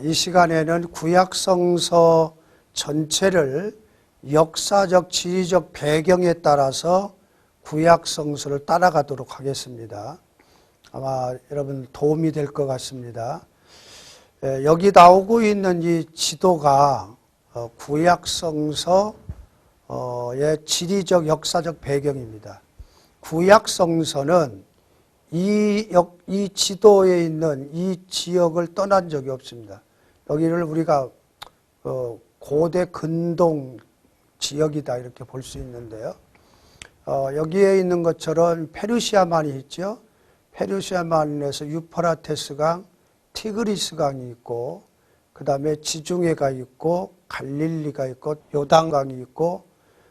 이 시간에는 구약성서 전체를 역사적, 지리적 배경에 따라서 구약성서를 따라가도록 하겠습니다. 아마 여러분 도움이 될 것 같습니다. 여기 나오고 있는 이 지도가 구약성서의 지리적, 역사적 배경입니다. 구약성서는 이 지도에 있는 이 지역을 떠난 적이 없습니다. 여기를 우리가 고대 근동 지역이다 이렇게 볼 수 있는데요. 여기에 있는 것처럼 페르시아만이 있죠. 페르시아만에서 유프라테스 강, 티그리스 강이 있고, 그 다음에 지중해가 있고, 갈릴리가 있고, 요단강이 있고,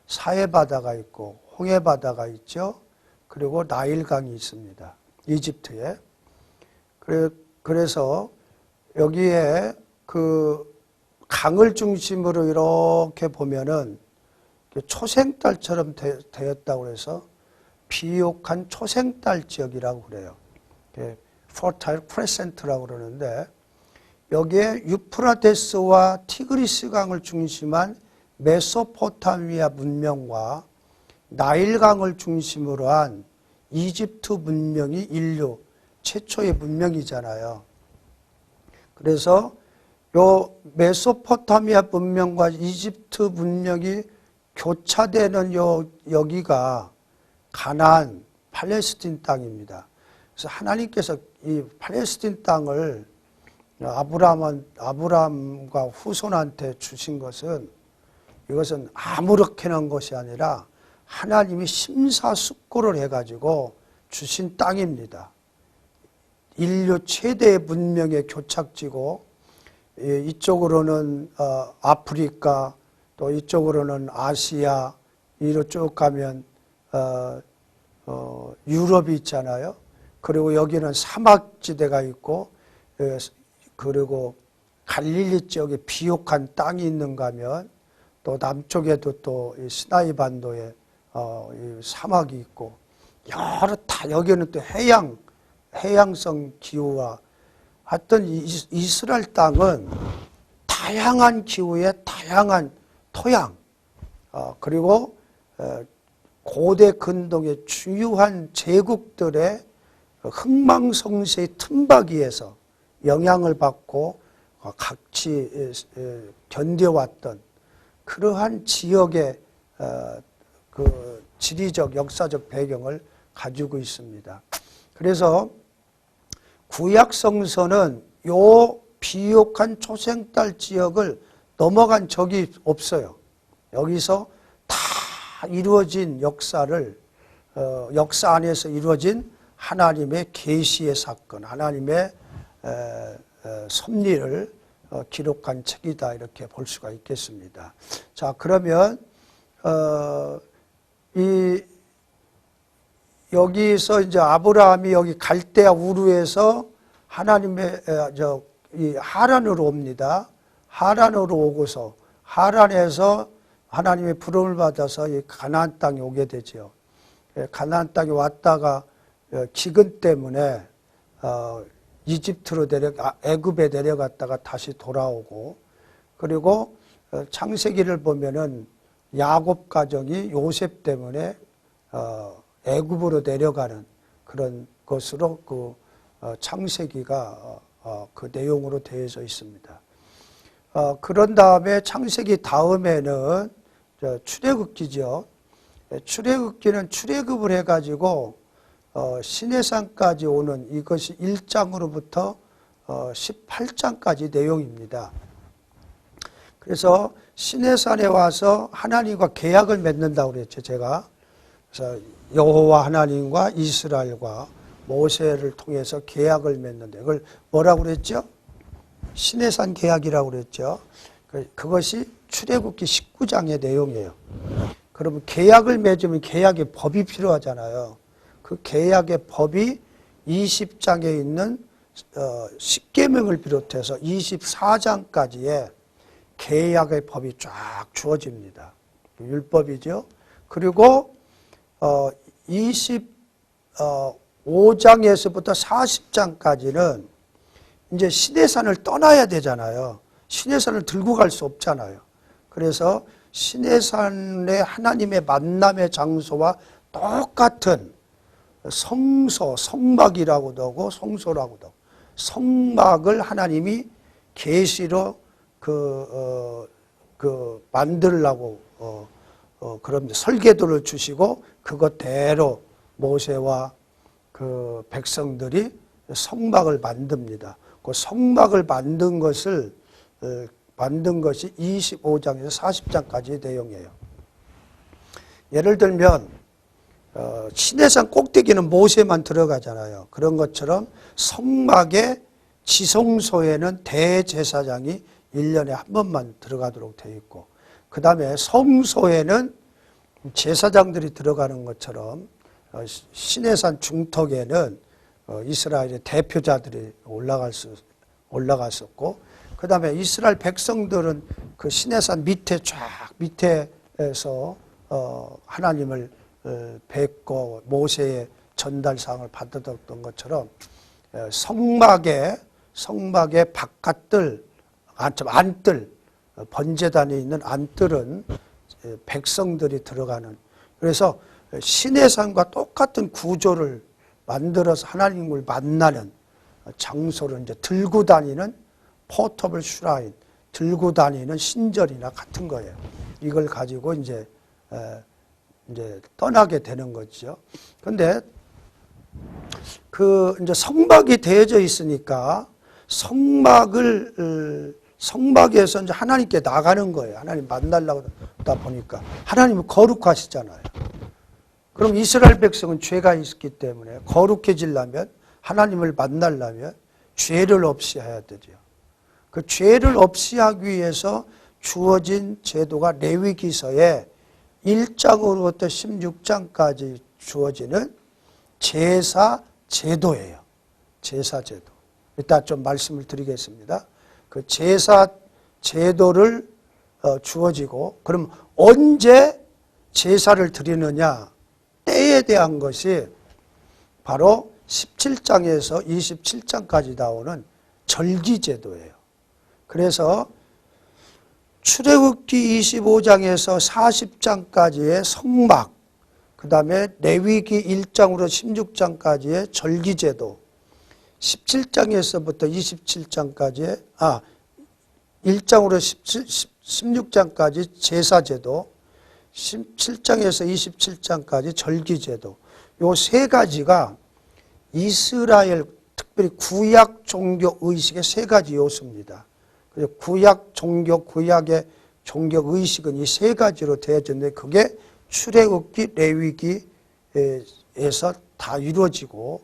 사해바다가 있고, 홍해바다가 있죠. 그리고 나일강이 있습니다. 이집트에. 그래서 여기에 그 강을 중심으로 이렇게 보면은 초생달처럼 되었다고 해서 비옥한 초생달 지역이라고 그래요. Fertile Crescent라고 그러는데, 여기에 유프라테스와 티그리스 강을 중심한 메소포타미아 문명과 나일강을 중심으로 한 이집트 문명이 인류 최초의 문명이잖아요. 그래서 요 메소포타미아 문명과 이집트 문명이 교차되는 여기가 가나안, 팔레스틴 땅입니다. 그래서 하나님께서 이 팔레스틴 땅을 아브라함과 후손한테 주신 것은, 이것은 아무렇게나 한 것이 아니라 하나님이 심사숙고를 해가지고 주신 땅입니다. 인류 최대의 문명의 교착지고, 이쪽으로는 아프리카, 또 이쪽으로는 아시아, 이로 쭉 가면 유럽이 있잖아요. 그리고 여기는 사막지대가 있고, 그리고 갈릴리 지역에 비옥한 땅이 있는가 하면, 또 남쪽에도 또 시나이 반도에 사막이 있고, 여기는 또 해양성 기후와, 하여튼 이스라엘 땅은 다양한 기후에 다양한 토양, 그리고 고대 근동의 중요한 제국들의 흥망성쇠의 틈바귀에서 영향을 받고 같이 견뎌왔던 그러한 지역의 그 지리적, 역사적 배경을 가지고 있습니다. 그래서 구약성서는 요 비옥한 초생달 지역을 넘어간 적이 없어요. 여기서 다 이루어진 역사를, 역사 안에서 이루어진 하나님의 계시의 사건, 하나님의 섭리를 기록한 책이다 이렇게 볼 수가 있겠습니다. 자, 그러면 여기서 이제 아브라함이 여기 갈대아 우르에서 하나님의 이 하란으로 옵니다. 하란으로 오고서 하란에서 하나님의 부름을 받아서 이 가나안 땅에 오게 되죠. 가나안 땅에 왔다가 기근 때문에 이집트로 애굽에 내려갔다가 다시 돌아오고, 그리고 창세기를 보면은 야곱 가정이 요셉 때문에 애굽으로 내려가는 그런 것으로 그 창세기가 그 내용으로 되어져 있습니다. 그런 다음에 창세기 다음에는 출애굽기죠. 출애굽기는 출애굽을 해가지고 시내산까지 오는, 이것이 1장으로부터 18장까지 내용입니다. 그래서 시내산에 와서 하나님과 계약을 맺는다고 그랬죠, 제가. 그래서 여호와 하나님과 이스라엘과 모세를 통해서 계약을 맺는데, 그걸 뭐라고 그랬죠? 시내산 계약이라고 그랬죠. 그것이 출애굽기 19장의 내용이에요. 그러면 계약을 맺으면 계약의 법이 필요하잖아요. 그 계약의 법이 20장에 있는 십계명을 비롯해서 24장까지의 계약의 법이 쫙 주어집니다. 율법이죠. 그리고 25장에서부터 40장까지는 이제 시내산을 떠나야 되잖아요. 시내산을 들고 갈 수 없잖아요. 그래서 시내산의 하나님의 만남의 장소와 똑같은 성소, 성막이라고도 하고 성소라고도 하고, 성막을 하나님이 계시로 만들라고 그런 설계도를 주시고 그것대로 모세와 그 백성들이 성막을 만듭니다. 그 성막을 만든 것이 25장에서 40장까지의 내용이에요. 예를 들면 시내산 꼭대기는 모세만 들어가잖아요. 그런 것처럼 성막의 지성소에는 대제사장이 1년에 한 번만 들어가도록 되어 있고, 그 다음에 성소에는 제사장들이 들어가는 것처럼 시내산 중턱에는 이스라엘의 대표자들이 올라갔었고, 그 다음에 이스라엘 백성들은 그 시내산 밑에서 하나님을 뵙고 모세의 전달상을 받았던 것처럼 성막의 바깥들, 안뜰, 번제단에 있는 안뜰은 백성들이 들어가는, 그래서 시내산과 똑같은 구조를 만들어서 하나님을 만나는 장소를 이제 들고 다니는 포터블 슈라인, 들고 다니는 신전이나 같은 거예요. 이걸 가지고 이제 떠나게 되는 거죠. 근데 이제 성막이 되어져 있으니까 성막에서 이제 하나님께 나가는 거예요. 하나님 만나려고 하다 보니까 하나님은 거룩하시잖아요. 그럼 이스라엘 백성은 죄가 있기 때문에 거룩해지려면, 하나님을 만나려면 죄를 없이 해야 되죠. 그 죄를 없이 하기 위해서 주어진 제도가 레위기서에 1장으로부터 16장까지 주어지는 제사 제도예요. 제사 제도. 이따 좀 말씀을 드리겠습니다. 그 제사 제도를 주어지고, 그럼 언제 제사를 드리느냐, 때에 대한 것이 바로 17장에서 27장까지 나오는 절기제도예요. 그래서 출애굽기 25장에서 40장까지의 성막, 그 다음에 레위기 1장으로 16장까지의 절기제도, 17장에서부터 27장까지의 1장으로 16장까지 제사제도, 17장에서 27장까지 절기제도, 요 세 가지가 이스라엘, 특별히 구약 종교 의식의 세 가지 요소입니다. 구약 종교, 구약의 종교 의식은 이 세 가지로 되어졌는데, 그게 출애굽기, 레위기에서 다 이루어지고,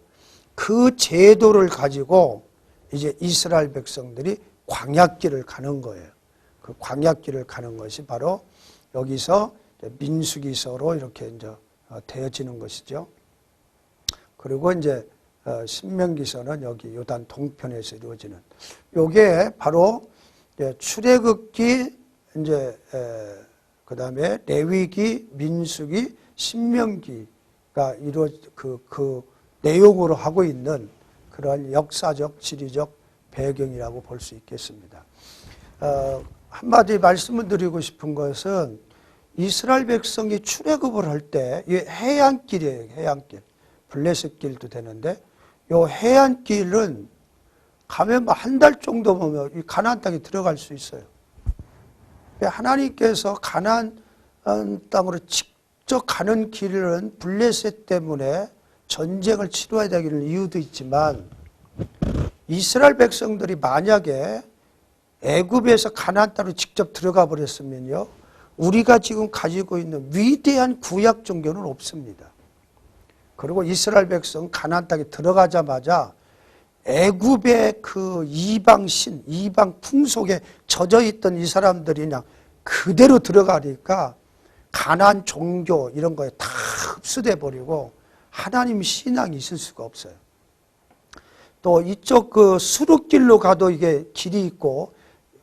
그 제도를 가지고 이제 이스라엘 백성들이 광야길을 가는 거예요. 그 광야길을 가는 것이 바로 여기서 민수기서로 이렇게 이제 되어지는 것이죠. 그리고 이제 신명기서는 여기 요단 동편에서 이루어지는, 요게 바로 출애굽기, 이제 그다음에 레위기, 민수기, 신명기가 그 내용으로 하고 있는 그러한 역사적, 지리적 배경이라고 볼 수 있겠습니다. 한마디 말씀을 드리고 싶은 것은, 이스라엘 백성이 출애굽을 할 때 이 해안길이에요. 해안길. 블레셋길도 되는데, 이 해안길은 가면 한 달 정도 보면 이 가나안 땅에 들어갈 수 있어요. 하나님께서 가나안 땅으로 직접 가는 길은 블레셋 때문에 전쟁을 치러야 되기를 이유도 있지만, 이스라엘 백성들이 만약에 애굽에서 가나안 땅으로 직접 들어가 버렸으면요, 우리가 지금 가지고 있는 위대한 구약 종교는 없습니다. 그리고 이스라엘 백성 가나안 땅에 들어가자마자 애굽의 그 이방신, 이방 풍속에 젖어 있던 이 사람들이 그냥 그대로 들어가니까 가나안 종교 이런 거에 다 흡수돼 버리고 하나님 신앙이 있을 수가 없어요. 또 이쪽 그 수르길로 가도 이게 길이 있고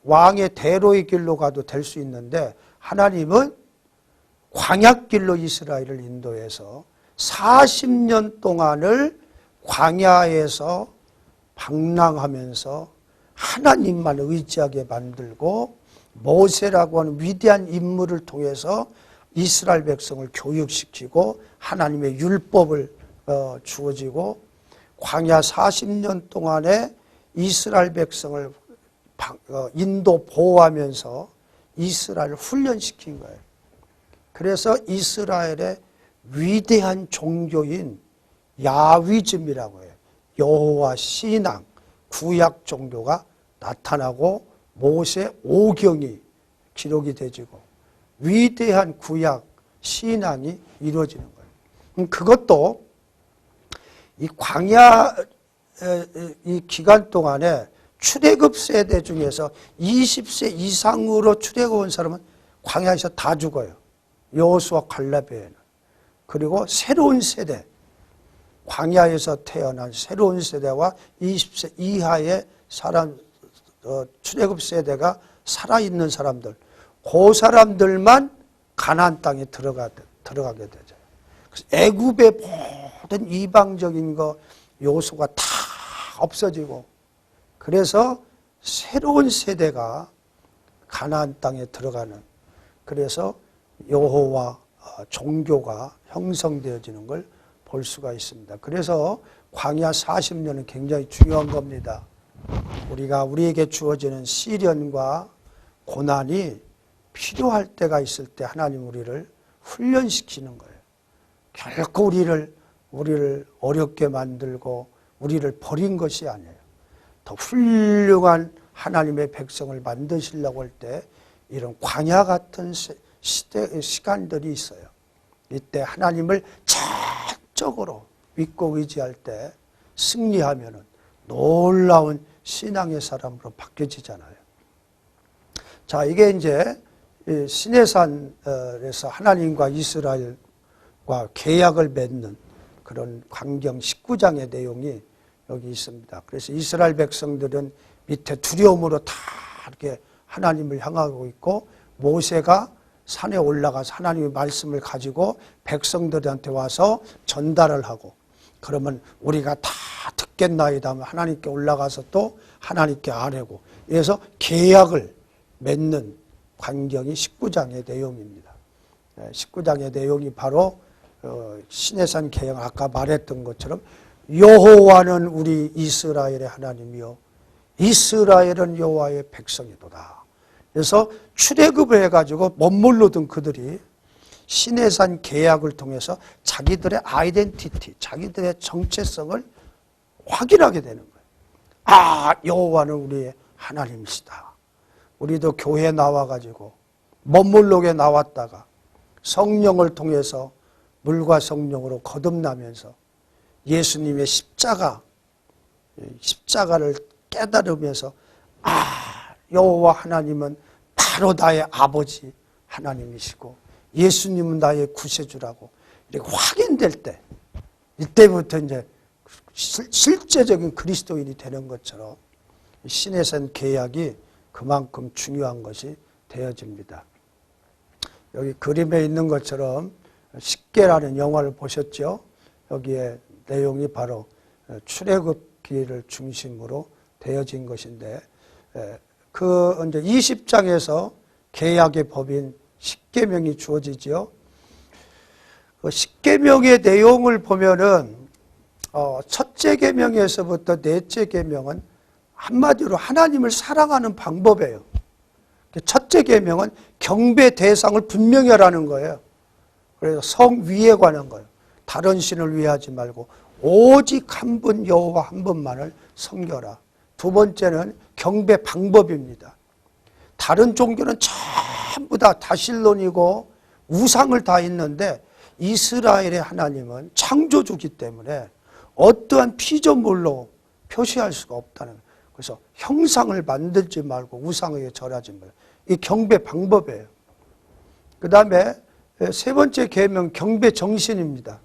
왕의 대로의 길로 가도 될 수 있는데, 하나님은 광야길로 이스라엘을 인도해서 40년 동안을 광야에서 방랑하면서 하나님만 의지하게 만들고 모세라고 하는 위대한 인물을 통해서 이스라엘 백성을 교육시키고 하나님의 율법을 주어지고 광야 40년 동안에 이스라엘 백성을 인도 보호하면서 이스라엘을 훈련시킨 거예요. 그래서 이스라엘의 위대한 종교인 야위즘이라고 해요. 여호와 신앙, 구약 종교가 나타나고 모세 오경이 기록이 되지고 위대한 구약 신앙이 이루어지는 거예요. 그것도 이 광야 이 기간 동안에 출애굽 세대 중에서 20세 이상으로 출애굽 온 사람은 광야에서 다 죽어요. 여호수아 갈렙에는. 그리고 새로운 세대, 광야에서 태어난 새로운 세대와 20세 이하의 사람, 출애굽 세대가 살아있는 사람들, 그 사람들만 가나안 땅에 들어가게 되죠. 그래서 애굽의 모든 이방적인 거 요소가 다 없어지고, 그래서 새로운 세대가 가나안 땅에 들어가는, 그래서 여호와 종교가 형성되어지는 걸 볼 수가 있습니다. 그래서 광야 40년은 굉장히 중요한 겁니다. 우리에게 주어지는 시련과 고난이 필요할 때가 있을 때 하나님 우리를 훈련시키는 거예요. 결코 우리를 어렵게 만들고 우리를 버린 것이 아니에요. 더 훌륭한 하나님의 백성을 만드시려고 할 때 이런 광야 같은 시간들이 있어요. 이때 하나님을 적극적으로 믿고 의지할 때 승리하면은 놀라운 신앙의 사람으로 바뀌어지잖아요. 자, 이게 이제 시내산에서 하나님과 이스라엘과 계약을 맺는 그런 광경 19장의 내용이 여기 있습니다. 그래서 이스라엘 백성들은 밑에 두려움으로 다 이렇게 하나님을 향하고 있고, 모세가 산에 올라가서 하나님의 말씀을 가지고 백성들한테 와서 전달을 하고, 그러면 우리가 다 듣겠나이다 하면 하나님께 올라가서 또 하나님께 아뢰고, 그래서 계약을 맺는 광경이 19장의 내용입니다. 19장의 내용이 바로 시내산 계약, 아까 말했던 것처럼 여호와는 우리 이스라엘의 하나님이요 이스라엘은 여호와의 백성이도다. 그래서 출애굽을 해가지고 멋물르던 그들이 시내산 계약을 통해서 자기들의 아이덴티티, 자기들의 정체성을 확인하게 되는 거예요. 아, 여호와는 우리의 하나님이시다. 우리도 교회에 나와가지고 멋물르게 나왔다가 성령을 통해서 물과 성령으로 거듭나면서 예수님의 십자가를 깨달으면서, 아, 여호와 하나님은 바로 나의 아버지 하나님이시고 예수님은 나의 구세주라고 이렇게 확인될 때, 이때부터 이제 실제적인 그리스도인이 되는 것처럼 시내산 계약이 그만큼 중요한 것이 되어집니다. 여기 그림에 있는 것처럼 십계라는 영화를 보셨죠? 여기에 내용이 바로 출애굽기를 중심으로 되어진 것인데, 그 이제 20장에서 계약의 법인 십계명이 주어지죠. 그 십계명의 내용을 보면은 첫째 계명에서부터 넷째 계명은 한마디로 하나님을 사랑하는 방법이에요. 첫째 계명은 경배 대상을 분명히 하라는 거예요. 그래서 성 위에 관한 거예요. 다른 신을 위하지 말고 오직 한 분 여호와 한 분만을 섬겨라. 두 번째는 경배 방법입니다. 다른 종교는 전부 다 다실론이고 우상을 다 있는데 이스라엘의 하나님은 창조주기 때문에 어떠한 피조물로 표시할 수가 없다는 거예요. 그래서 형상을 만들지 말고 우상에게 절하지 말고, 이 경배 방법이에요. 그 다음에 세 번째 계명 경배 정신입니다.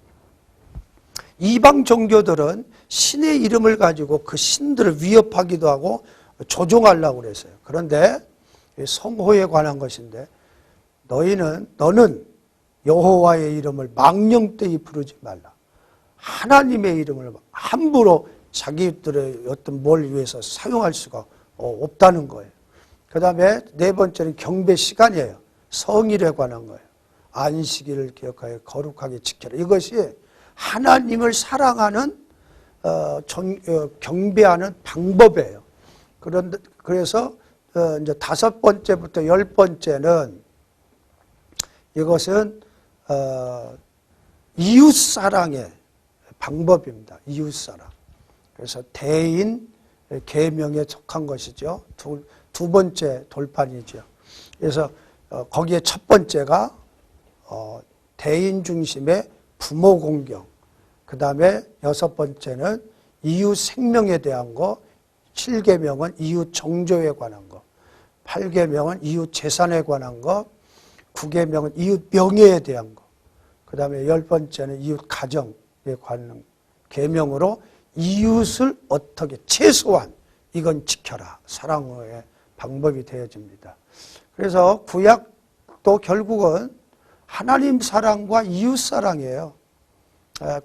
이방 종교들은 신의 이름을 가지고 그 신들을 위협하기도 하고 조종하려고 그랬어요. 그런데 성호에 관한 것인데, 너는 여호와의 이름을 망령되이 부르지 말라. 하나님의 이름을 함부로 자기들의 어떤 뭘 위해서 사용할 수가 없다는 거예요. 그 다음에 네 번째는 경배 시간이에요. 성일에 관한 거예요. 안식일을 기억하여 거룩하게 지켜라. 이것이 하나님을 사랑하는 경배하는 방법이에요. 그래서 이제 5번째부터 10번째는 이것은 이웃 사랑의 방법입니다. 이웃 사랑. 그래서 대인 계명에 속한 것이죠. 두 번째 돌판이죠. 그래서 거기에 첫 번째가 대인 중심의 부모 공경. 그 다음에 6번째는 이웃 생명에 대한 거. 7계명은 이웃 정조에 관한 거. 8계명은 이웃 재산에 관한 거. 9계명은 이웃 명예에 대한 거. 그 다음에 10번째는 이웃 가정에 관한 계명으로 이웃을 어떻게 최소한 이건 지켜라. 사랑의 방법이 되어집니다. 그래서 구약도 결국은 하나님 사랑과 이웃 사랑이에요.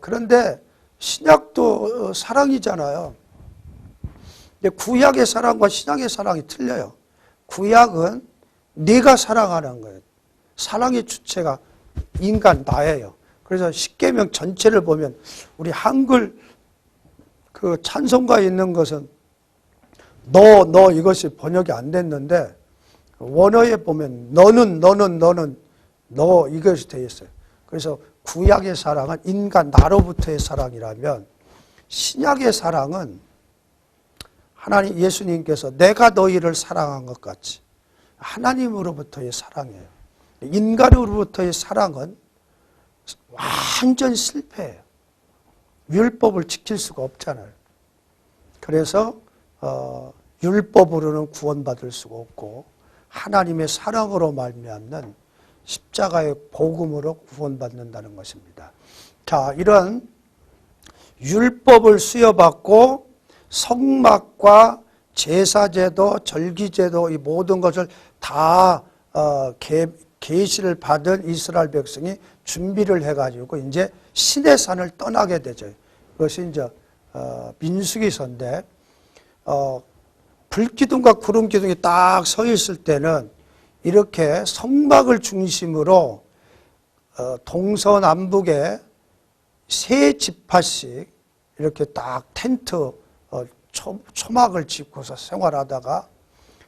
그런데 신약도 사랑이잖아요. 근데 구약의 사랑과 신약의 사랑이 틀려요. 구약은 네가 사랑하는 거예요. 사랑의 주체가 인간 나예요. 그래서 십계명 전체를 보면 우리 한글 그 찬송가에 있는 것은 너 이것이 번역이 안 됐는데 원어에 보면 너는 너 이것이 되어 있어요. 그래서 구약의 사랑은 인간 나로부터의 사랑이라면 신약의 사랑은 하나님 예수님께서 내가 너희를 사랑한 것 같이 하나님으로부터의 사랑이에요. 인간으로부터의 사랑은 완전 실패예요. 율법을 지킬 수가 없잖아요. 그래서 율법으로는 구원받을 수가 없고 하나님의 사랑으로 말미암는 십자가의 복음으로 구원받는다는 것입니다. 자, 이런 율법을 수여받고 성막과 제사제도, 절기제도 이 모든 것을 다 계시를 받은 이스라엘 백성이 준비를 해가지고 이제 시내산을 떠나게 되죠. 그것이 이제 민수기서인데 불기둥과 구름기둥이 딱 서 있을 때는 이렇게 성막을 중심으로 동서남북에 3지파씩 이렇게 딱 텐트 초막을 짓고서 생활하다가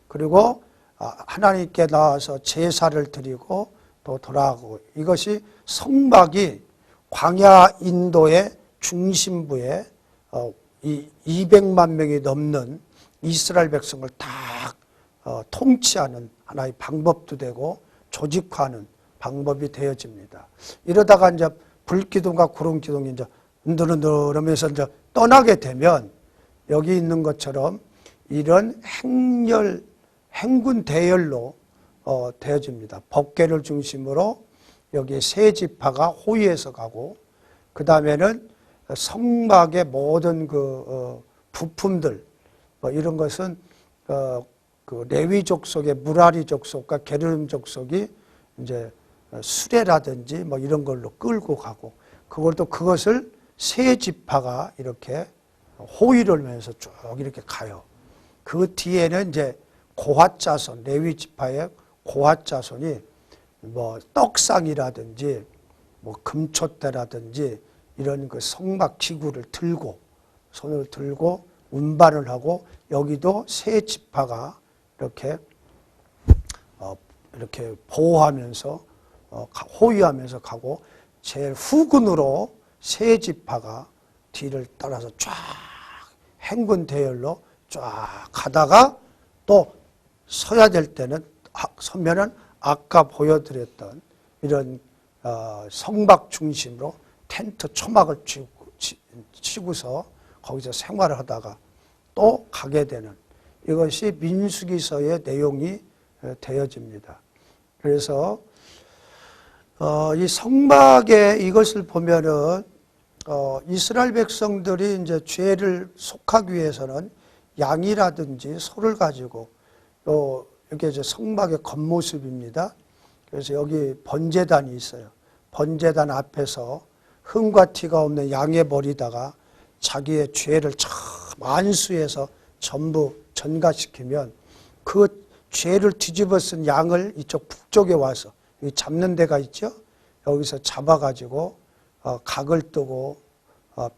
그리고 하나님께 나와서 제사를 드리고 또 돌아가고 이것이 성막이 광야 인도의 중심부에 이 200만 명이 넘는 이스라엘 백성을 딱 통치하는 하나의 방법도 되고 조직화하는 방법이 되어집니다. 이러다가 이제 불기둥과 구름기둥이 이제 흔들흔들하면서 이제 떠나게 되면 여기 있는 것처럼 이런 행군 대열로 되어집니다. 법궤를 중심으로 여기 세 지파가 호위해서 가고 그 다음에는 성막의 모든 그 부품들 이런 것은 그 레위 족속의 무라리 족속과 게르름 족속이 이제 수레라든지 뭐 이런 걸로 끌고 가고 그것을 세 지파가 이렇게 호위를 하면서 쭉 이렇게 가요. 그 뒤에는 이제 고핫 자손, 레위 지파의 고핫 자손이 뭐 떡상이라든지 뭐 금촛대라든지 이런 그 성막 기구를 들고 손을 들고 운반을 하고 여기도 세 지파가 이렇게 보호하면서 호위하면서 가고 제일 후근으로 세 지파가 뒤를 따라서 쫙 행군 대열로 쫙 가다가 또 서야 될 때는 서면은 아까 보여드렸던 이런 성막 중심으로 텐트 초막을 치고서 거기서 생활을 하다가 또 가게 되는 이것이 민수기서의 내용이 되어집니다. 그래서 이 성막에 이것을 보면은 이스라엘 백성들이 이제 죄를 속하기 위해서는 양이라든지 소를 가지고 또 이게 이제 성막의 겉모습입니다. 그래서 여기 번제단이 있어요. 번제단 앞에서 흠과 티가 없는 양의 머리다가 자기의 죄를 만수해서 전부 전가시키면 그 죄를 뒤집어 쓴 양을 이쪽 북쪽에 와서 여기 잡는 데가 있죠. 여기서 잡아가지고 각을 뜨고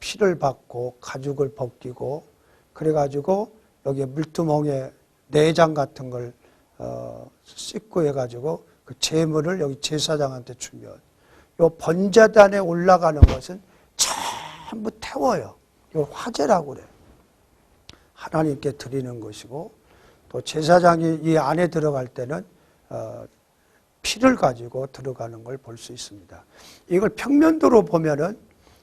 피를 받고 가죽을 벗기고 그래가지고 여기 물두멍에 내장 같은 걸 씻고 해가지고 그 제물을 여기 제사장한테 주면 요 번제단에 올라가는 것은 전부 태워요. 이걸 화제라고 그래요. 하나님께 드리는 것이고 또 제사장이 이 안에 들어갈 때는 피를 가지고 들어가는 걸 볼 수 있습니다. 이걸 평면도로 보면은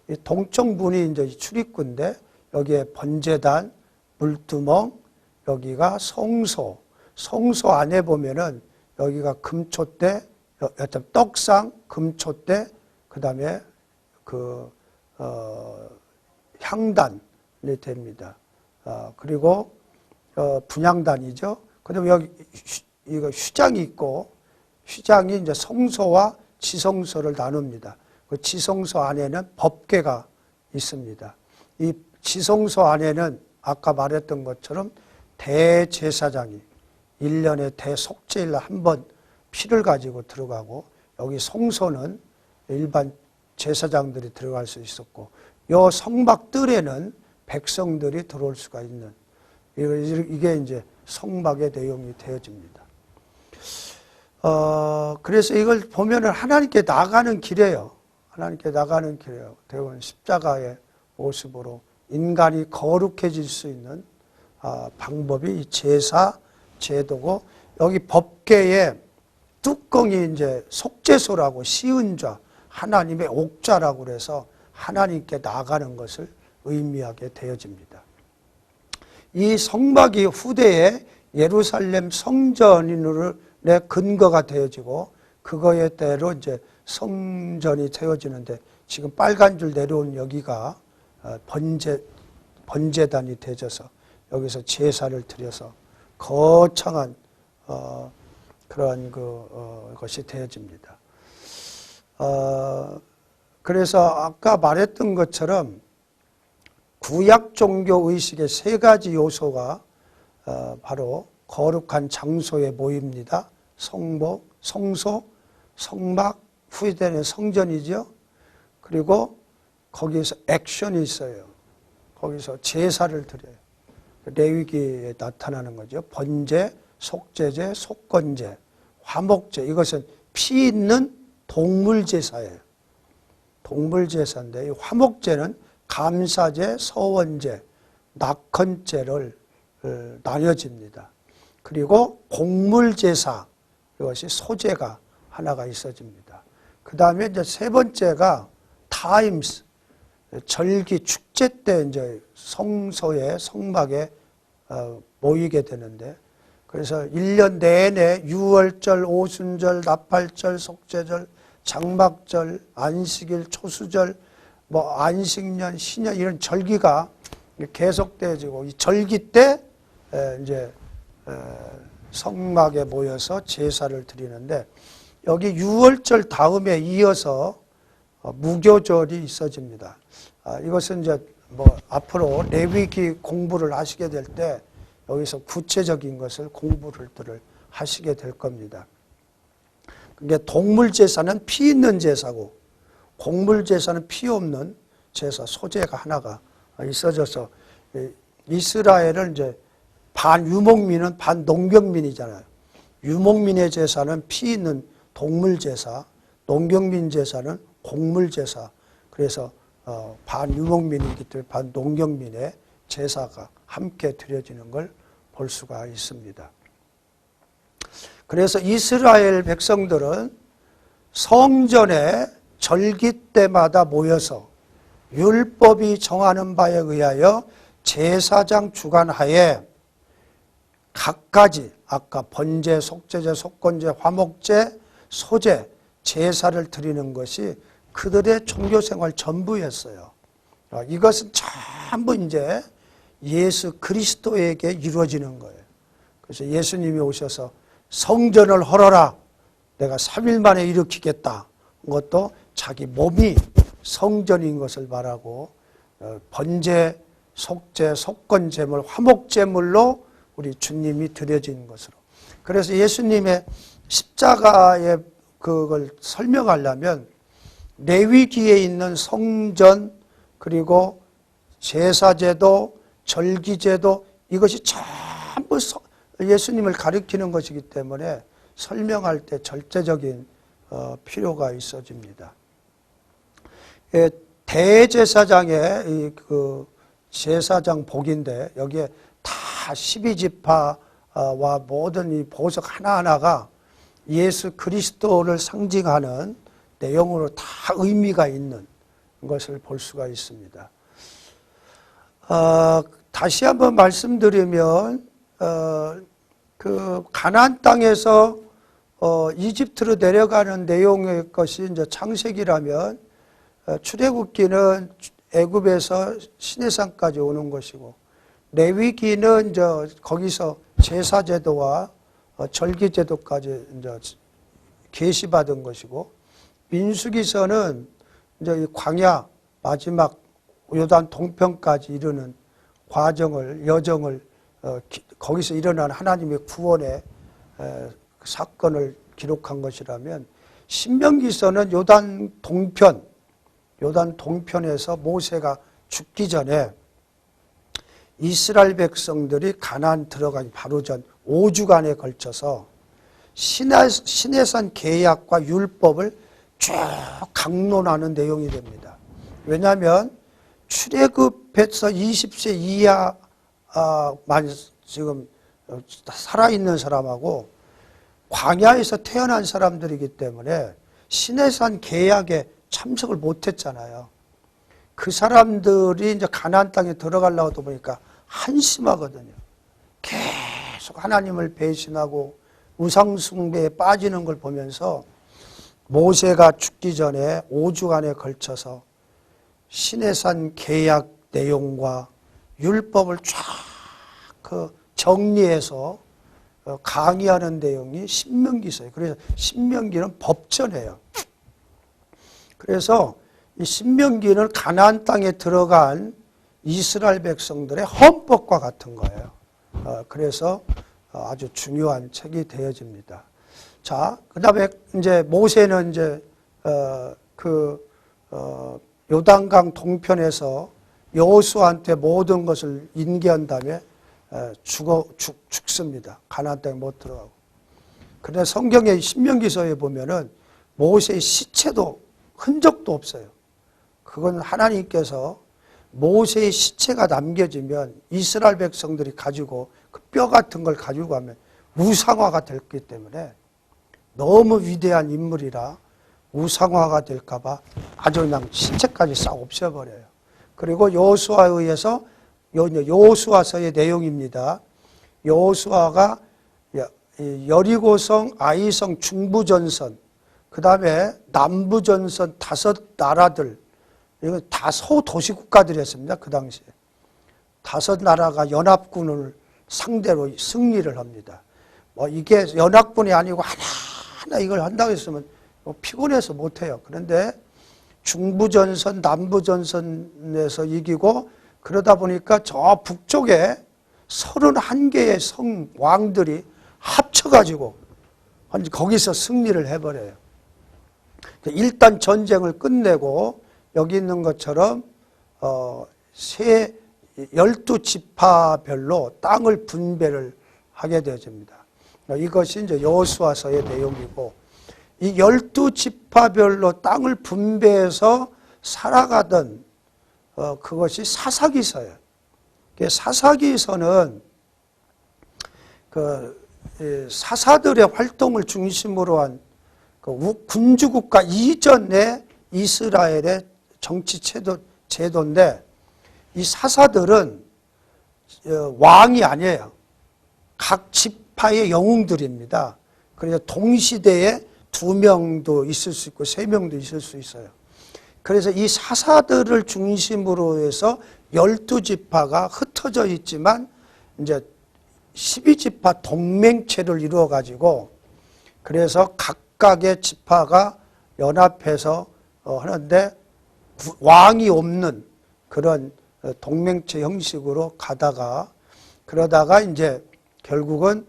이 동쪽 문이 이제 출입구인데 여기에 번제단, 물두멍, 여기가 성소, 성소 안에 보면은 여기가 금촛대, 떡상, 금촛대, 그 다음에 향단이 됩니다. 그리고 분향단이죠. 그다음에 여기 이거 휘장이 있고 휘장이 이제 성소와 지성소를 나눕니다. 그 지성소 안에는 법궤가 있습니다. 이 지성소 안에는 아까 말했던 것처럼 대제사장이 1년에 대속죄일 한 번 피를 가지고 들어가고 여기 성소는 일반 제사장들이 들어갈 수 있었고 요 성막 뜰에는 백성들이 들어올 수가 있는 이게 이제 성막의 내용이 되어집니다. 그래서 이걸 보면은 하나님께 나가는 길이에요. 하나님께 나가는 길이에요. 대부분 십자가의 모습으로 인간이 거룩해질 수 있는 방법이 이 제사 제도고 여기 법궤에 뚜껑이 이제 속죄소라고 시은좌 하나님의 옥좌라고 그래서 하나님께 나가는 것을 의미하게 되어집니다. 이 성막이 후대에 예루살렘 성전의 근거가 되어지고 그거에 대로 이제 성전이 되어지는데 지금 빨간 줄 내려온 여기가 번제단이 되어져서 여기서 제사를 드려서 거창한 그런 것이 되어집니다. 그래서 아까 말했던 것처럼 구약 종교 의식의 세 가지 요소가 바로 거룩한 장소에 모입니다. 성복, 성소, 성막, 후대는 성전이죠. 그리고 거기에서 액션이 있어요. 거기서 제사를 드려요. 레위기에 나타나는 거죠. 번제, 속죄제, 속건제, 화목제. 이것은 피 있는 동물제사예요. 동물제사인데 이 화목제는 감사제, 서원제, 낙헌제를 나뉘어집니다. 그리고 곡물제사, 이것이 소제가 하나가 있어집니다. 그 다음에 이제 세 번째가 타임스, 절기 축제 때 이제 성소에 성막에 모이게 되는데 그래서 1년 내내 유월절, 오순절, 나팔절, 속죄절, 장막절, 안식일, 초수절, 안식년, 신년 이런 절기가 계속되어지고 이 절기 때 이제 성막에 모여서 제사를 드리는데 여기 유월절 다음에 이어서 무교절이 있어집니다. 이것은 이제 앞으로 레위기 공부를 하시게 될 때 여기서 구체적인 것을 공부를 하시게 될 겁니다. 근데 동물 제사는 피 있는 제사고 곡물 제사는 피 없는 제사, 소제가 하나가 있어져서 이스라엘은 이제 반 유목민은 반 농경민이잖아요. 유목민의 제사는 피 있는 동물 제사, 농경민 제사는 곡물 제사. 그래서 반 유목민이기 때문에 반 농경민의 제사가 함께 드려지는 걸 볼 수가 있습니다. 그래서 이스라엘 백성들은 성전에 절기 때마다 모여서 율법이 정하는 바에 의하여 제사장 주관하에 각가지 아까 번제, 속죄제, 속건제, 화목제, 소제, 제사를 드리는 것이 그들의 종교생활 전부였어요. 이것은 전부 이제 예수 그리스도에게 이루어지는 거예요. 그래서 예수님이 오셔서 성전을 헐어라. 내가 3일 만에 일으키겠다. 그것도 자기 몸이 성전인 것을 말하고 번제, 속죄, 속건제물, 화목제물로 우리 주님이 드려진 것으로. 그래서 예수님의 십자가의 그걸 설명하려면 레위기에 있는 성전 그리고 제사제도, 절기제도 이것이 전부 예수님을 가리키는 것이기 때문에 설명할 때 절대적인 필요가 있어집니다. 대제사장의 그 제사장 복인데 여기에 다 12지파와 모든 이 보석 하나하나가 예수 그리스도를 상징하는 내용으로 다 의미가 있는 것을 볼 수가 있습니다. 다시 한번 말씀드리면 그 가나안 땅에서 이집트로 내려가는 내용의 것이 이제 창세기라면 출애굽기는 애굽에서 시내산까지 오는 것이고 레위기는 이제 거기서 제사제도와 절기제도까지 이제 계시받은 것이고 민수기서는 이제 이 광야 마지막 요단 동편까지 이르는 여정을 거기서 일어난 하나님의 구원의 사건을 기록한 것이라면 신명기서는 요단 동편에서 모세가 죽기 전에 이스라엘 백성들이 가나안 들어가기 바로 전 5주간에 걸쳐서 시내산 계약과 율법을 쭉 강론하는 내용이 됩니다. 왜냐하면 출애굽해서 20세 이하만 지금 살아있는 사람하고 광야에서 태어난 사람들이기 때문에 시내산 계약에 참석을 못했잖아요. 그 사람들이 이제 가나안 땅에 들어가려고 하다 보니까 한심하거든요. 계속 하나님을 배신하고 우상 숭배에 빠지는 걸 보면서 모세가 죽기 전에 5주간에 걸쳐서 시내산 계약 내용과 율법을 쫙 그 정리해서 강의하는 내용이 신명기서예요. 그래서 신명기는 법전이에요. 그래서 이 신명기는 가나안 땅에 들어간 이스라엘 백성들의 헌법과 같은 거예요. 그래서 아주 중요한 책이 되어집니다. 자, 그다음에 이제 모세는 이제 요단강 동편에서 여호수아한테 모든 것을 인계한 다음에 죽습니다. 가나안 땅에 못 들어가고. 그런데 성경의 신명기서에 보면은 모세의 시체도 흔적도 없어요. 그건 하나님께서 모세의 시체가 남겨지면 이스라엘 백성들이 가지고 그 뼈 같은 걸 가지고 가면 우상화가 됐기 때문에 너무 위대한 인물이라 우상화가 될까 봐 아주 그냥 시체까지 싹 없애버려요. 그리고 여호수아에 의해서 여호수아서의 내용입니다. 여호수아가 여리고성, 아이성 중부전선, 그 다음에 남부전선 5나라들, 이거 다 소도시국가들이었습니다. 그 당시에. 5나라가 연합군을 상대로 승리를 합니다. 이게 연합군이 아니고 하나하나 이걸 한다고 했으면 피곤해서 못해요. 그런데 중부전선, 남부전선에서 이기고 그러다 보니까 저 북쪽에 31개의 성왕들이 합쳐가지고 거기서 승리를 해버려요. 일단 전쟁을 끝내고 여기 있는 것처럼 12지파별로 땅을 분배를 하게 되어집니다. 이것이 이제 여호수아서의 내용이고 이 12지파별로 땅을 분배해서 살아가던 그것이 사사기서예요. 사사기서는 사사들의 활동을 중심으로 한 군주국가 이전의 이스라엘의 정치 제도인데 이 사사들은 왕이 아니에요. 각 지파의 영웅들입니다. 그래서 동시대에 2명도 있을 수 있고 3명도 있을 수 있어요. 그래서 이 사사들을 중심으로 해서 12지파가 흩어져 있지만 이제 12지파 동맹체를 이루어 가지고 그래서 각각의 지파가 연합해서 하는데 왕이 없는 그런 동맹체 형식으로 가다가 그러다가 이제 결국은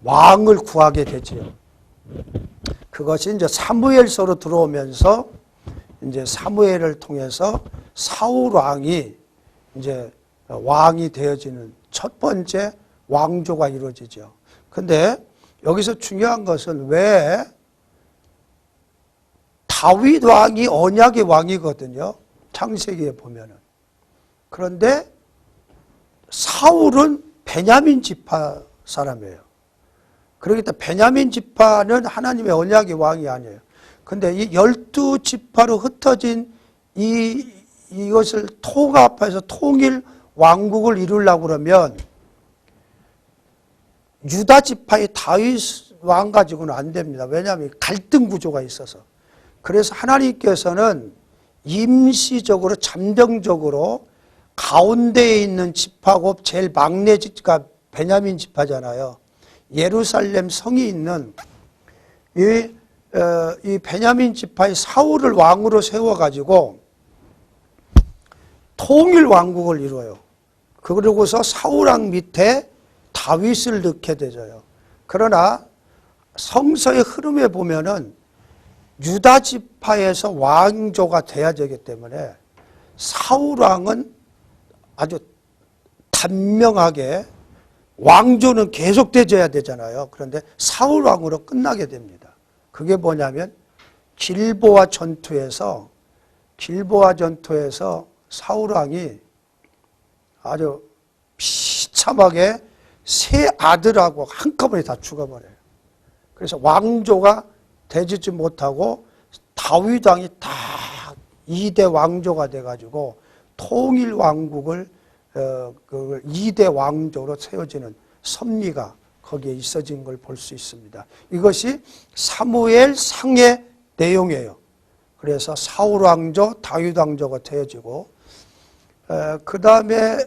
왕을 구하게 되지요. 그것이 이제 사무엘서로 들어오면서 이제 사무엘을 통해서 사울 왕이 이제 왕이 되어지는 첫 번째 왕조가 이루어지죠. 근데 여기서 중요한 것은 왜 다윗 왕이 언약의 왕이거든요. 창세기에 보면은. 그런데 사울은 베냐민 지파 사람이에요. 그러기 때문에 베냐민 지파는 하나님의 언약의 왕이 아니에요. 근데 이 12지파로 흩어진 이것을 통합해서 통일 왕국을 이루려고 그러면 유다 지파의 다윗 왕 가지고는 안 됩니다. 왜냐하면 갈등 구조가 있어서. 그래서 하나님께서는 임시적으로 잠정적으로 가운데에 있는 지파고 제일 막내 지파가 베냐민 지파잖아요. 예루살렘 성이 있는 이 베냐민 지파의 사울을 왕으로 세워가지고 통일 왕국을 이루어요. 그러고서 사울 왕 밑에 다윗을 넣게 되죠. 그러나 성서의 흐름에 보면은 유다 지파에서 왕조가 돼야 되기 때문에 사울 왕은 아주 단명하게 왕조는 계속되어야 되잖아요. 그런데 사울 왕으로 끝나게 됩니다. 그게 뭐냐면 길보아 전투에서 사울 왕이 아주 비참하게 세 아들하고 한꺼번에 다 죽어버려요. 그래서 왕조가 되지 못하고 다윗 왕이 다 2대 왕조가 돼가지고 통일 왕국을 2대 왕조로 세워지는 섭리가 거기에 있어진 걸 볼 수 있습니다. 이것이 사무엘 상의 내용이에요. 그래서 사울 왕조, 다윗 왕조가 되어지고 그 다음에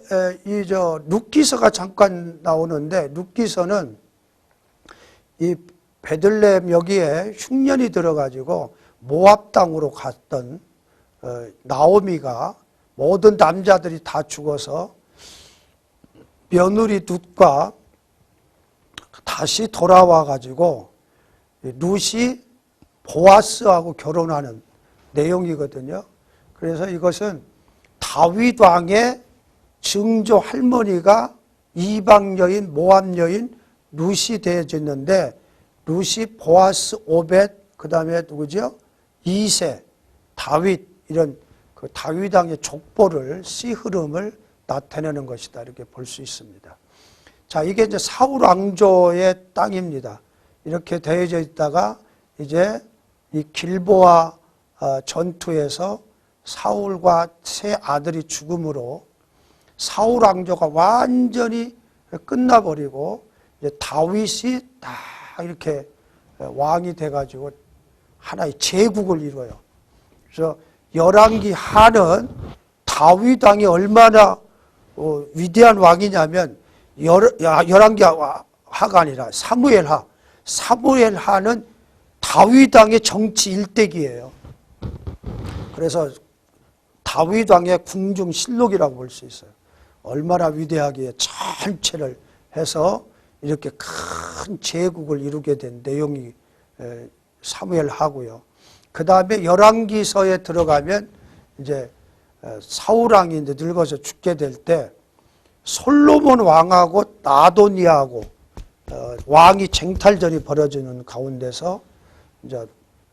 룻기서가 잠깐 나오는데 룻기서는 이 베들레헴 여기에 흉년이 들어가지고 모압 땅으로 갔던 나오미가 모든 남자들이 다 죽어서 며느리 룻과 다시 돌아와 가지고 룻이 보아스하고 결혼하는 내용이거든요. 그래서 이것은 다윗 왕의 증조 할머니가 이방 여인, 모압 여인 룻이 되어졌는데 룻이 보아스, 오벳, 그 다음에 누구죠? 이세, 다윗 이런 그 다윗 왕의 족보를 씨 흐름을 나타내는 것이다 이렇게 볼 수 있습니다. 자, 이게 이제 사울 왕조의 땅입니다. 이렇게 되어져 있다가 이제 이 길보아 전투에서 사울과 세 아들이 죽음으로 사울 왕조가 완전히 끝나버리고 이제 다윗이 다 이렇게 왕이 돼가지고 하나의 제국을 이뤄요. 그래서 열왕기 하는 다윗 왕이 얼마나 위대한 왕이냐면 열왕기 하가 아니라 사무엘 하. 사무엘 하는 다윗 왕의 정치 일대기예요. 그래서 다윗 왕의 궁중실록이라고 볼 수 있어요. 얼마나 위대하게 전체를 해서 이렇게 큰 제국을 이루게 된 내용이 사무엘 하고요. 그 다음에 열왕기서에 들어가면 이제 사울 왕이 이제 늙어서 죽게 될 때 솔로몬 왕하고 아도니아하고 왕이 쟁탈전이 벌어지는 가운데서 이제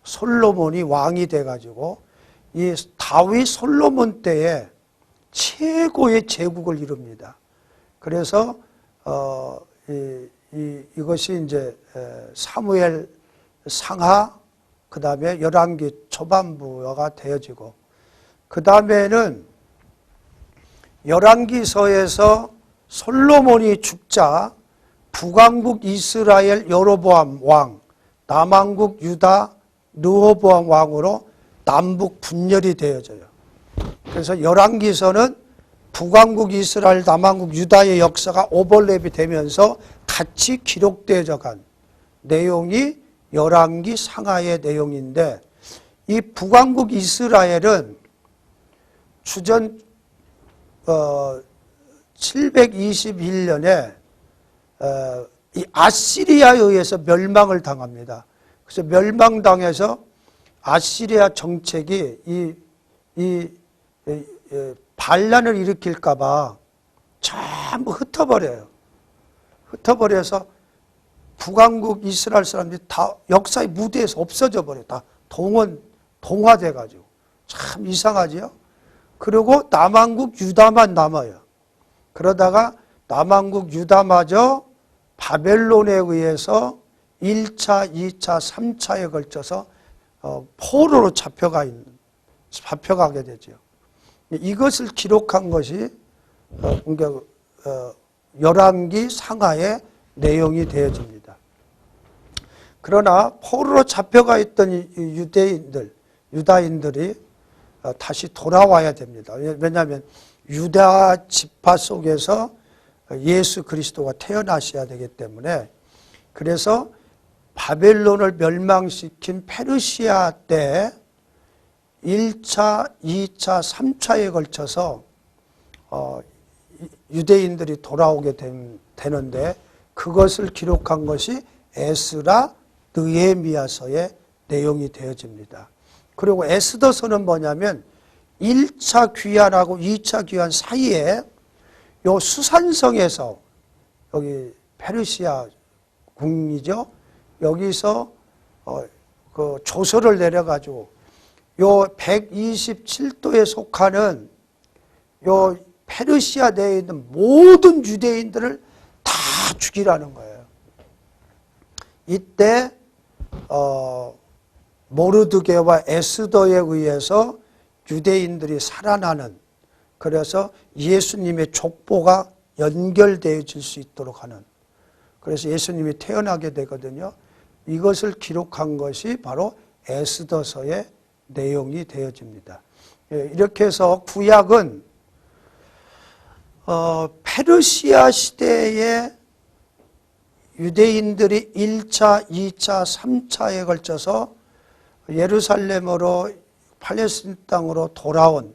솔로몬이 왕이 돼가지고 이 다윗 솔로몬 때에 최고의 제국을 이룹니다. 그래서 이것이 이제 사무엘 상하, 그 다음에 열왕기 초반부가 되어지고, 그 다음에는 열왕기서에서 솔로몬이 죽자 북왕국 이스라엘 여로보암 왕, 남왕국 유다 르호보암 왕으로 남북 분열이 되어져요. 그래서 열왕기서는 북왕국 이스라엘, 남왕국 유다의 역사가 오버랩이 되면서 같이 기록되어져 간 내용이 열왕기 상하의 내용인데, 이 북왕국 이스라엘은 주전 721년에 이 아시리아에 의해서 멸망을 당합니다. 그래서 멸망당해서 아시리아 정책이 이 반란을 일으킬까봐 전부 흩어버려요. 흩어버려서 북왕국 이스라엘 사람들이 다 역사의 무대에서 없어져 버려요. 다 동화돼가지고. 참 이상하지요? 그리고 남왕국 유다만 남아요. 그러다가 남왕국 유다마저 바벨론에 의해서 1차, 2차, 3차에 걸쳐서 포로로 잡혀가게 되죠. 이것을 기록한 것이 열왕기 상하의 내용이 되어집니다. 그러나 포로로 잡혀가 있던 유다인들이 다시 돌아와야 됩니다. 왜냐하면 유다 지파 속에서 예수 그리스도가 태어나셔야 되기 때문에, 그래서 바벨론을 멸망시킨 페르시아 때 1차, 2차, 3차에 걸쳐서 유대인들이 돌아오게 되는데, 그것을 기록한 것이 에스라, 느헤미야서의 내용이 되어집니다. 그리고 에스더서는 뭐냐면 1차 귀환하고 2차 귀환 사이에 요 수산성에서, 여기 페르시아 궁이죠. 여기서 그 조서를 내려가지고 요 127도에 속하는 요 페르시아 내에 있는 모든 유대인들을 다 죽이라는 거예요. 이때 모르드게와 에스더에 의해서 유대인들이 살아나는, 그래서 예수님의 족보가 연결되어질 수 있도록 하는, 그래서 예수님이 태어나게 되거든요. 이것을 기록한 것이 바로 에스더서의 내용이 되어집니다. 이렇게 해서 구약은 페르시아 시대에 유대인들이 1차, 2차, 3차에 걸쳐서 예루살렘으로 팔레스틴 땅으로 돌아온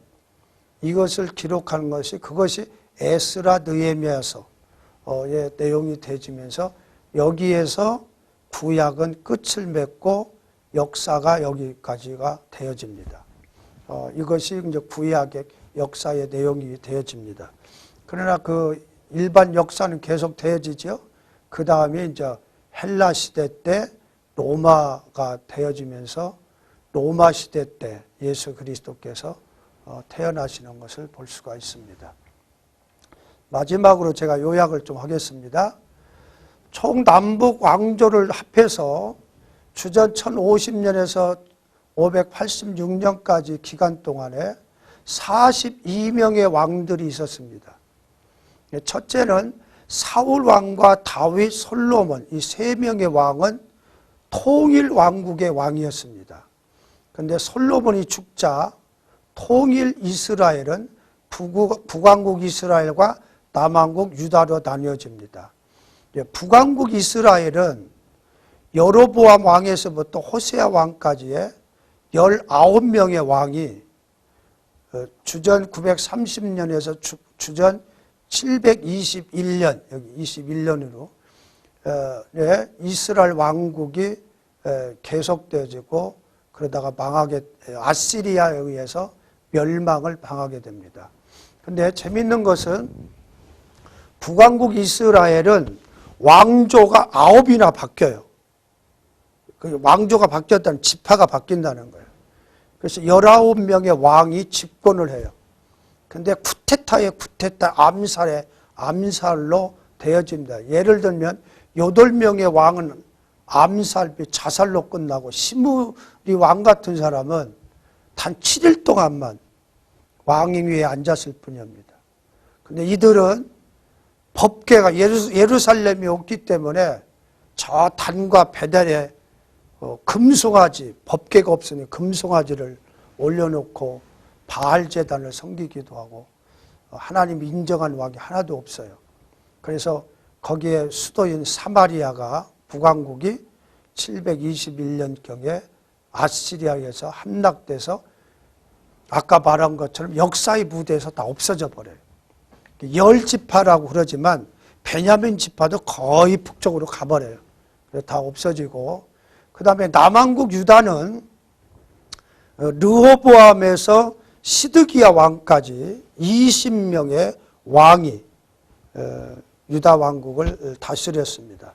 이것을 기록하는 것이, 그것이 에스라 느헤미야서의 내용이 되어지면서 여기에서 구약은 끝을 맺고 역사가 여기까지가 되어집니다. 이것이 이제 구약의 역사의 내용이 되어집니다. 그러나 그 일반 역사는 계속 되어지죠. 그 다음에 이제 헬라 시대 때 로마가 되어지면서 로마 시대 때 예수 그리스도께서 태어나시는 것을 볼 수가 있습니다. 마지막으로 제가 요약을 좀 하겠습니다. 총 남북 왕조를 합해서 주전 1050년에서 586년까지 기간 동안에 42명의 왕들이 있었습니다. 첫째는 사울 왕과 다윗, 솔로몬, 이 세 명의 왕은 통일 왕국의 왕이었습니다. 그런데 솔로몬이 죽자 통일 이스라엘은 북왕국 이스라엘과 남왕국 유다로 나뉘어집니다. 북왕국 이스라엘은 여로보암 왕에서부터 호세아 왕까지의 19명의 왕이 주전 930년에서 주전 721년, 여기 21년으로 이스라엘 왕국이 계속되어지고, 그러다가 아시리아에 의해서 멸망을 당하게 됩니다. 그런데 재밌는 것은 북왕국 이스라엘은 왕조가 9이나 바뀌어요. 그 왕조가 바뀌었다는, 지파가 바뀐다는 거예요. 그래서 19명의 왕이 집권을 해요. 근데 쿠데타에 쿠데타, 암살에 암살로 되어집니다. 예를 들면 8명의 왕은 암살, 자살로 끝나고, 시므리 왕 같은 사람은 단 7일 동안만 왕위에 앉았을 뿐입니다. 근데 이들은 법궤가 예루살렘이 없기 때문에 저 단과 베델에 금송아지, 법궤가 없으니 금송아지를 올려놓고 바알 제단을 섬기기도 하고, 하나님이 인정한 왕이 하나도 없어요. 그래서 거기에 수도인 사마리아가, 북왕국이 721년경에 아시리아에서 함락돼서 아까 말한 것처럼 역사의 무대에서 다 없어져 버려요. 열 지파라고 그러지만 베냐민 지파도 거의 북쪽으로 가버려요. 그래서 다 없어지고, 그 다음에 남한국 유다는 르호보암에서 시드기야 왕까지 20명의 왕이 유다 왕국을 다스렸습니다.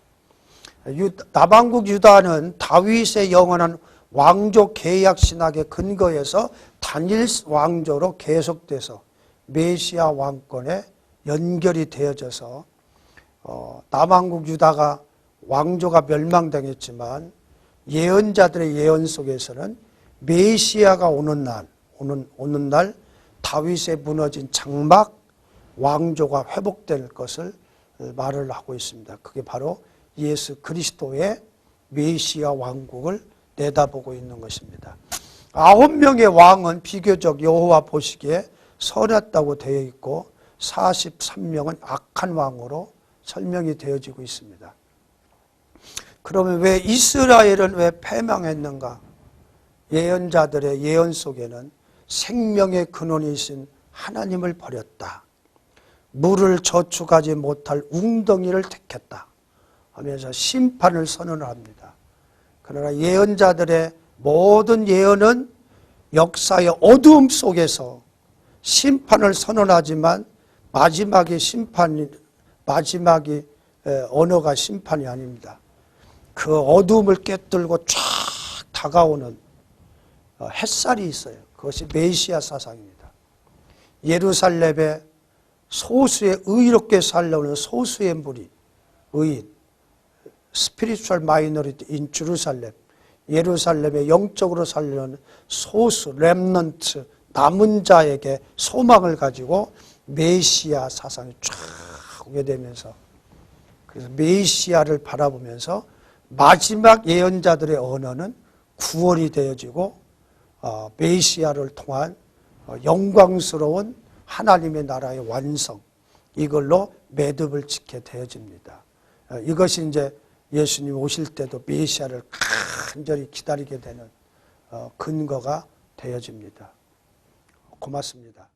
남한국 유다는 다윗의 영원한 왕조 계약 신학의 근거에서 단일 왕조로 계속돼서 메시아 왕권에 연결이 되어져서 남한국 유다가 왕조가 멸망당했지만 예언자들의 예언 속에서는 메시아가 오는 날 다윗의 무너진 장막 왕조가 회복될 것을 말을 하고 있습니다. 그게 바로 예수 그리스도의 메시아 왕국을 내다보고 있는 것입니다. 9명의 왕은 비교적 여호와 보시기에 선했다고 되어 있고 43명은 악한 왕으로 설명이 되어지고 있습니다. 그러면 왜 이스라엘은 왜 패망했는가? 예언자들의 예언 속에는 생명의 근원이신 하나님을 버렸다. 물을 저축하지 못할 웅덩이를 택했다 하면서 심판을 선언합니다. 그러나 예언자들의 모든 예언은 역사의 어두움 속에서 심판을 선언하지만 마지막이 언어가 심판이 아닙니다. 그 어두움을 깨뚫고 쫙 다가오는 햇살이 있어요. 그것이 메시아 사상입니다. 예루살렘에 소수의 의롭게 살려오는 소수의 무리, 의인, spiritual minority in Jerusalem, 예루살렘에 영적으로 살려오는 소수, 렘넌트, 남은 자에게 소망을 가지고 메시아 사상이 쫙 오게 되면서, 그래서 메시아를 바라보면서 마지막 예언자들의 언어는 구원이 되어지고 메시아를 통한 영광스러운 하나님의 나라의 완성, 이걸로 매듭을 짓게 되어집니다. 이것이 이제 예수님 오실 때도 메시아를 간절히 기다리게 되는 근거가 되어집니다. 고맙습니다.